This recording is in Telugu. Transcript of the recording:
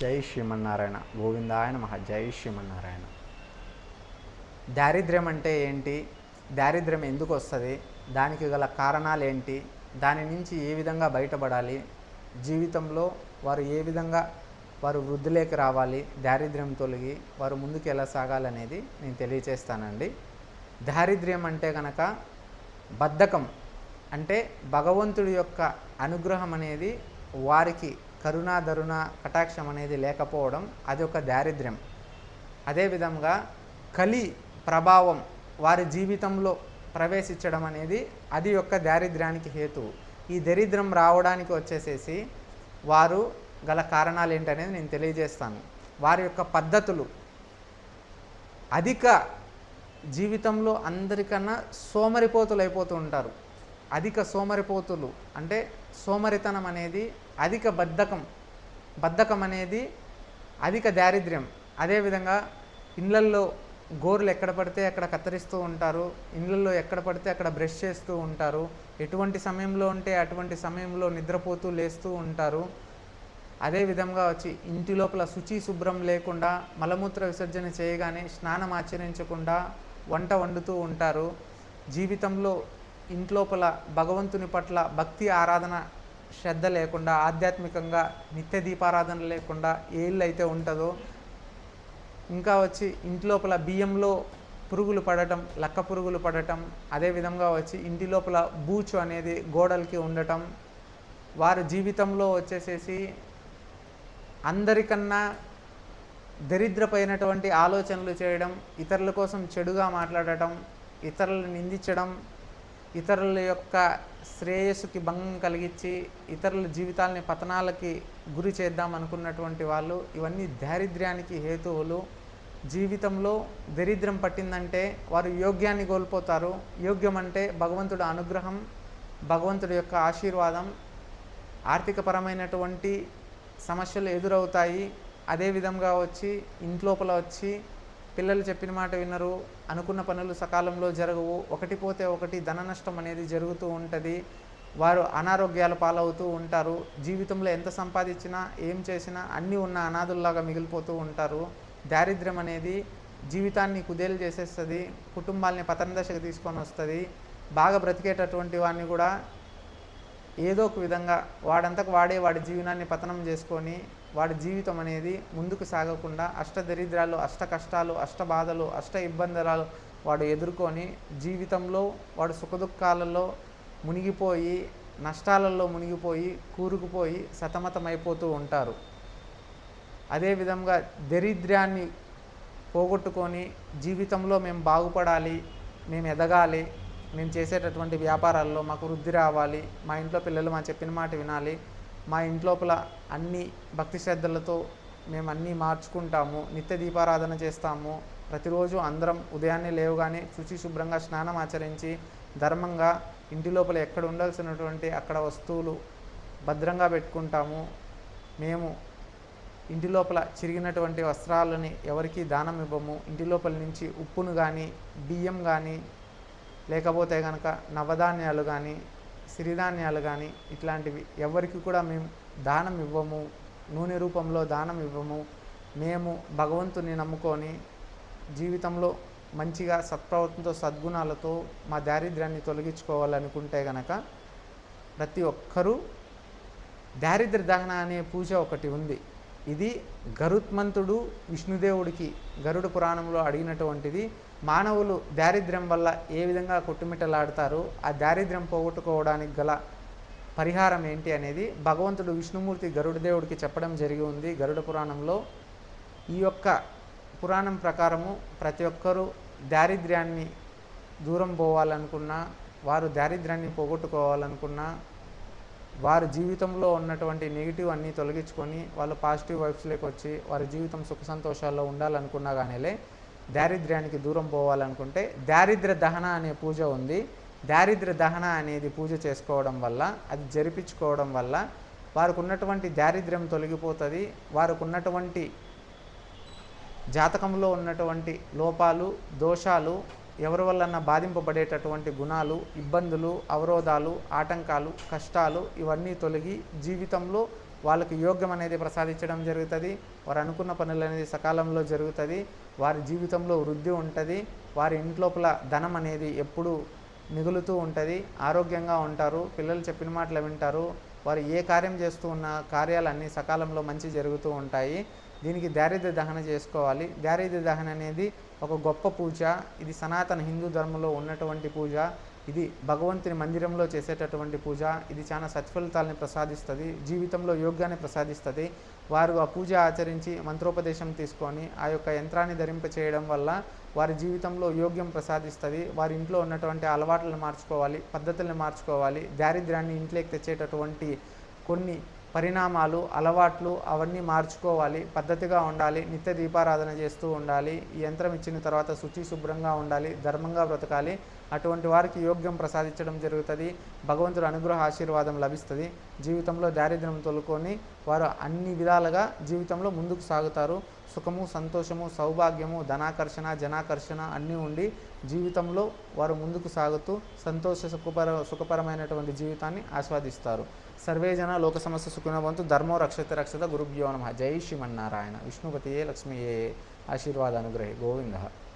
జై శ్రీమన్నారాయణ. గోవిందాయ నమః. జై శ్రీమన్నారాయణ. దారిద్ర్యం అంటే ఏంటి? దారిద్ర్యం ఎందుకు వస్తుంది? దానికి గల కారణాలు ఏంటి? దాని నుంచి ఏ విధంగా బయటపడాలి? జీవితంలో వారు ఏ విధంగా వృద్ధిలోకి రావాలి? దారిద్ర్యం తొలగి వారు ముందుకు ఎలా సాగాలనేది నేను తెలియచేస్తానండి. దారిద్ర్యం అంటే కనుక బద్ధకం, అంటే భగవంతుడి యొక్క అనుగ్రహం అనేది వారికి కరుణా దరుణ కటాక్షం అనేది లేకపోవడం, అది ఒక దారిద్ర్యం. అదేవిధంగా కలి ప్రభావం వారి జీవితంలో ప్రవేశించడం అనేది అది యొక్క దారిద్ర్యానికి హేతువు. ఈ దరిద్రం రావడానికి వచ్చేసేసి వారు గల కారణాలు ఏంటనేది నేను తెలియజేస్తాను. వారి యొక్క పద్ధతులు అధిక జీవితంలో అందరికన్నా సోమరిపోతులు అయిపోతూ ఉంటారు. అధిక సోమరిపోతులు అంటే సోమరితనం అనేది అధిక బద్ధకం అనేది అధిక దారిద్ర్యం. అదేవిధంగా ఇళ్ళల్లో గోర్లు ఎక్కడ పడితే అక్కడ కత్తిరిస్తూ ఉంటారు, ఇళ్ళల్లో ఎక్కడ పడితే అక్కడ బ్రష్ చేస్తూ ఉంటారు, ఎటువంటి సమయంలో ఉంటే అటువంటి సమయంలో నిద్రపోతూ లేస్తూ ఉంటారు. అదేవిధంగా వచ్చి ఇంటి లోపల శుచి శుభ్రం లేకుండా మలమూత్ర విసర్జన చేయగానే స్నానం ఆచరించకుండా వంట వండుతూ ఉంటారు. జీవితంలో ఇంట్లోపల భగవంతుని పట్ల భక్తి ఆరాధన శ్రద్ధ లేకుండా, ఆధ్యాత్మికంగా నిత్య దీపారాధన లేకుండా ఏ ఇల్లు అయితే ఉంటుందో, ఇంకా వచ్చి ఇంట్లోపల బియ్యంలో పురుగులు పడటం, లక్క పురుగులు పడటం, అదేవిధంగా వచ్చి ఇంటి లోపల బూచు అనేది గోడలకి ఉండటం, వారి జీవితంలో వచ్చేసేసి అందరికన్నా దరిద్రపైనటువంటి ఆలోచనలు చేయడం, ఇతరుల కోసం చెడుగా మాట్లాడటం, ఇతరులను నిందించడం, ఇతరుల యొక్క శ్రేయస్సుకి భంగం కలిగించి ఇతరుల జీవితాలని పతనాలకి గురి చేద్దాం అనుకున్నటువంటి వాళ్ళు, ఇవన్నీ దారిద్ర్యానికి హేతువులు. జీవితంలో దరిద్రం పట్టిందంటే వారు యోగ్యాన్ని కోల్పోతారు. యోగ్యం అంటే భగవంతుడి అనుగ్రహం, భగవంతుడి యొక్క ఆశీర్వాదం. ఆర్థికపరమైనటువంటి సమస్యలు ఎదురవుతాయి. అదేవిధంగా వచ్చి ఇంట్లోపల వచ్చి పిల్లలు చెప్పిన మాట వినరు, అనుకున్న పనులు సకాలంలో జరగవు, ఒకటి పోతే ఒకటి ధన నష్టం అనేది జరుగుతూ ఉంటుంది. వారు అనారోగ్యాల పాలవుతూ ఉంటారు. జీవితంలో ఎంత సంపాదించినా ఏం చేసినా అన్నీ ఉన్న అనాథుల్లాగా మిగిలిపోతూ ఉంటారు. దారిద్ర్యం అనేది జీవితాన్ని కుదేలు చేసేస్తుంది, కుటుంబాలని పతన దశకు తీసుకొని వస్తుంది. బాగా బ్రతికేటటువంటి వాడిని కూడా ఏదో ఒక విధంగా వాడంతకు వాడే వాడి జీవనాన్ని పతనం చేసుకొని వాడి జీవితం అనేది ముందుకు సాగకుండా అష్టదరిద్రాలు, అష్ట కష్టాలు, అష్ట బాధలు, అష్ట ఇబ్బందులు వాడు ఎదుర్కొని జీవితంలో వాడు సుఖదుఖాలలో మునిగిపోయి, నష్టాలలో మునిగిపోయి, కూరుకుపోయి సతమతమైపోతూ ఉంటారు. అదేవిధంగా దరిద్రాన్ని పోగొట్టుకొని జీవితంలో మేము బాగుపడాలి, మేము ఎదగాలి, మేము చేసేటటువంటి వ్యాపారాల్లో మాకు వృద్ధి రావాలి, మా ఇంట్లో పిల్లలు మా చెప్పిన మాట వినాలి, మా ఇంట్లోపల అన్ని భక్తి శ్రద్ధలతో మేము అన్నీ మార్చుకుంటాము, నిత్య దీపారాధన చేస్తాము, ప్రతిరోజు అందరం ఉదయాన్నే లేవగానే శుచి శుభ్రంగా స్నానం ఆచరించి ధర్మంగా ఇంటి లోపల ఎక్కడ ఉండాల్సినటువంటి అక్కడ వస్తువులు భద్రంగా పెట్టుకుంటాము. మేము ఇంటి లోపల చిరిగినటువంటి వస్త్రాలని ఎవరికీ దానం ఇవ్వము. ఇంటి లోపల నుంచి ఉప్పును కానీ, బియ్యం కానీ, లేకపోతే కనుక నవధాన్యాలు కానీ, సిరిధాన్యాలు కానీ ఇట్లాంటివి ఎవరికి కూడా మేము దానం ఇవ్వము. నూనె రూపంలో దానం ఇవ్వము. మేము భగవంతుని నమ్ముకొని జీవితంలో మంచిగా సత్ప్రవర్తనతో సద్గుణాలతో మా దారిద్ర్యాన్ని తొలగించుకోవాలనుకుంటే కనుక ప్రతి ఒక్కరూ దారిద్ర్య దహన అనే పూజ ఒకటి ఉంది. ఇది గరుత్మంతుడు విష్ణుదేవుడికి గరుడ పురాణంలో అడిగినటువంటిది. మానవులు దారిద్ర్యం వల్ల ఏ విధంగా కొట్టుమిట్టలాడతారు, ఆ దారిద్ర్యం పోగొట్టుకోవడానికి గల పరిహారం ఏంటి అనేది భగవంతుడు విష్ణుమూర్తి గరుడదేవుడికి చెప్పడం జరిగి ఉంది గరుడ పురాణంలో. ఈ యొక్క పురాణం ప్రకారము ప్రతి ఒక్కరూ దారిద్ర్యాన్ని దూరం పోవాలనుకున్నా, వారు దారిద్ర్యాన్ని పోగొట్టుకోవాలనుకున్నా, వారి జీవితంలో ఉన్నటువంటి నెగిటివ్ అన్నీ తొలగించుకొని వాళ్ళు పాజిటివ్ వైబ్స్లోకి వచ్చి వారి జీవితం సుఖ సంతోషాల్లో ఉండాలనుకున్నా కానీ దారిద్ర్యానికి దూరం పోవాలనుకుంటే దారిద్ర్య దహన అనే పూజ ఉంది. దారిద్ర్య దహన అనేది పూజ చేసుకోవడం వల్ల, అది జరిపించుకోవడం వల్ల వారికి ఉన్నటువంటి దారిద్ర్యం తొలగిపోతుంది. వారికి ఉన్నటువంటి జాతకంలో ఉన్నటువంటి లోపాలు, దోషాలు, ఎవరి వలన బాధింపబడేటటువంటి గుణాలు, ఇబ్బందులు, అవరోధాలు, ఆటంకాలు, కష్టాలు ఇవన్నీ తొలగి జీవితంలో వాళ్ళకి యోగ్యం అనేది ప్రసాదించడం జరుగుతుంది. వారు అనుకున్న పనులు అనేది సకాలంలో జరుగుతుంది. వారి జీవితంలో వృద్ధి ఉంటుంది. వారి ఇంట్లోపల ధనం అనేది ఎప్పుడూ మిగులుతూ ఉంటుంది. ఆరోగ్యంగా ఉంటారు. పిల్లలు చెప్పిన మాటలు వింటారు. వారు ఏ కార్యం చేస్తూ ఉన్న కార్యాలన్నీ సకాలంలో మంచి జరుగుతూ ఉంటాయి. దీనికి దారిద్ర్య దహన చేసుకోవాలి. దారిద్ర్య దహన అనేది ఒక గొప్ప పూజ. ఇది సనాతన హిందూ ధర్మంలో ఉన్నటువంటి పూజ. ఇది భగవంతుని మందిరంలో చేసేటటువంటి పూజ. ఇది చాలా సత్ఫలితాలని ప్రసాదిస్తుంది. జీవితంలో యోగ్యాన్ని ప్రసాదిస్తుంది. వారు ఆ పూజ ఆచరించి మంత్రోపదేశం తీసుకొని ఆ యొక్క యంత్రాన్ని ధరింప చేయడం వల్ల వారి జీవితంలో యోగ్యం ప్రసాదిస్తుంది. వారి ఇంట్లో ఉన్నటువంటి అలవాట్లను మార్చుకోవాలి, పద్ధతులను మార్చుకోవాలి. దారిద్ర్యాన్ని ఇంట్లోకి తెచ్చేటటువంటి కొన్ని పరిణామాలు, అలవాట్లు అవన్నీ మార్చుకోవాలి. పద్ధతిగా ఉండాలి. నిత్య దీపారాధన చేస్తూ ఉండాలి. ఈ యంత్రం ఇచ్చిన తర్వాత శుచి శుభ్రంగా ఉండాలి. ధర్మంగా బ్రతకాలి. అటువంటి వారికి యోగ్యం ప్రసాదించడం జరుగుతుంది. భగవంతుడు అనుగ్రహ ఆశీర్వాదం లభిస్తుంది. జీవితంలో దారిద్ర్యం తొలుకొని వారు అన్ని విధాలుగా జీవితంలో ముందుకు సాగుతారు. సుఖము, సంతోషము, సౌభాగ్యము, ధనాకర్షణ, జనాకర్షణ అన్నీ ఉండి జీవితంలో వారు ముందుకు సాగుతూ సంతోష సుఖపరమైనటువంటి జీవితాన్ని ఆస్వాదిస్తారు. సర్వే జన లోక సమస్య సుఖినోభవంతు. ధర్మో రక్షతే రక్షత. గురుభ్యో నమః. జై శ్రీమన్నారాయణ. విష్ణుపతియే లక్ష్మీయే. ఆశీర్వాద అనుగ్రహే. గోవింద.